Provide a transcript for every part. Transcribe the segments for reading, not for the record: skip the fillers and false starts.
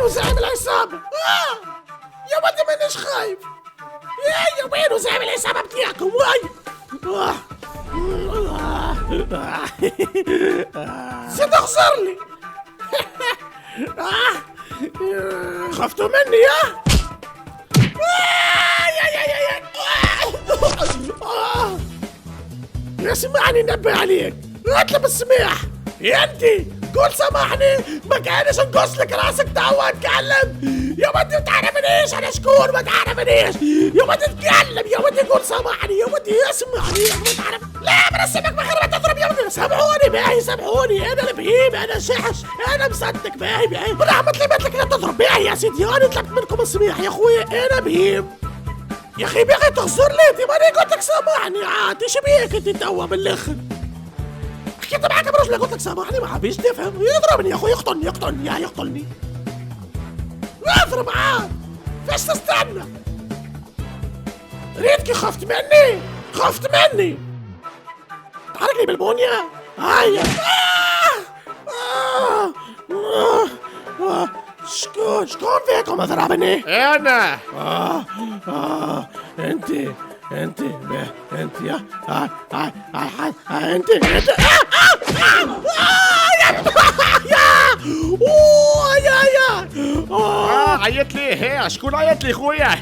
وينو زعيم العصابة؟ يا ولدي مانيش خايف. يا وينو زعيم العصابة بتاعكم وي؟ زيد اخسر لي. خفتوا مني يا سمعني نبه عليك. اطلب السماح يا انتي. قول سامحني ما كانش نقص لك راسك توا اتكلم. يا ودي ما تعرفنيش انا شكون ما تعرفنيش. يا ودي اتكلم يا ودي قول سامحني يا ودي اسمعني يا ودي تعرف. لا من السمك من غير ما تضرب يا ودي. سامحوني باهي سامحوني انا البهيم انا شحش انا مصدق باهي برحمة الله بيت لك لا تضرب باهي يا سيدي. انا طلبت منكم السماح يا اخويا انا بهيم. يا اخي باغي تخسر لي انت ماني قلت لك سامحني عاد ايش بيك انت توا بالاخر. حكيت معاك برجلي قلت لك سامحني ما حبيش تفهم. يضربني يا اخوي يقتلني اضرب عاد فاش تستنى. ريتكي خفت مني تحرك لي بالبونية هيا. شكون فيكم اضربني؟ انا انت يا انت عيط لي هي شكون عيط لي خويا؟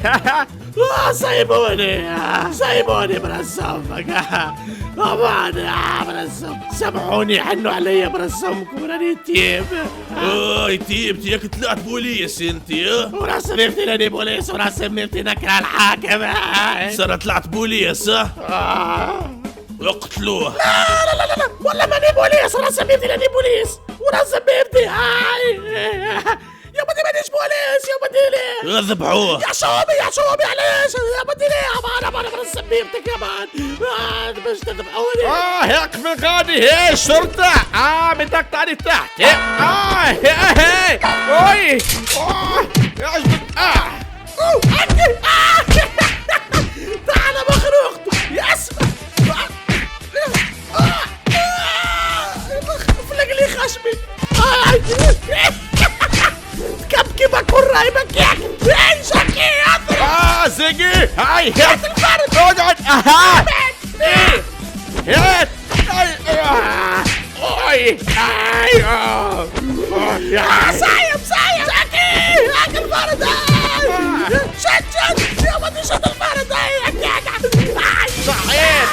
سايبوني من الصفك. طبعا من الصف سامحوني حنوا عليا من الصفكم راني يتيم. يتيم تياك طلعت بوليس انت وراس مفتي لاني بوليس وراس مفتي نكره الحاكم. صار طلعت بوليس اقتلوه. لا والله ماني بوليس وراس مفتي لاني بوليس وراس مفتي يا بدي مانيش بوليس يا بدي ليه ذبحوه. يا شوبي علاش يا بدي ليه انا من سبيبتك يا مان باش تذبحوني. هيك في غادي هي الشرطة بدك تعالي تحت. هي اوي يعجبك تعال مخروق يا اسمع فلق لي خشمي كبكي بكون رايبك يا شكي اضرب زقي هاي هات الفرد اقعد هات سايب شكي هات الفرد شد يا ودي شد الفرد صحيح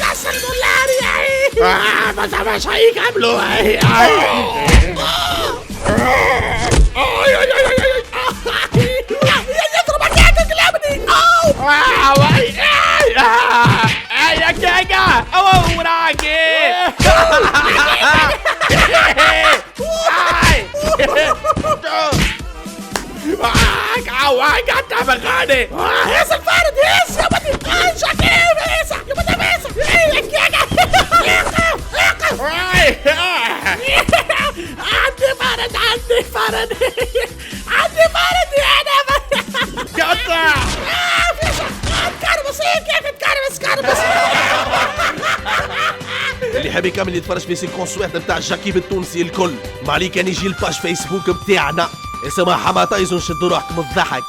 كسر دولار يا بس مش هيكملوا يضربك يا تقلبني يا كاكا وراكي قعدت بغاني هيس الفرد هيس يا بدي شكيب هيس يا بدي هيس عندي فرد انا قطع كربس اللي حاب يكمل يتفرج في سيكونس واحدة بتاع جاكيب التونسي الكل ما عليه كان يجي الباج فيسبوك بتاعنا اسمها حما تايزون. شدوا روحكم الضحك.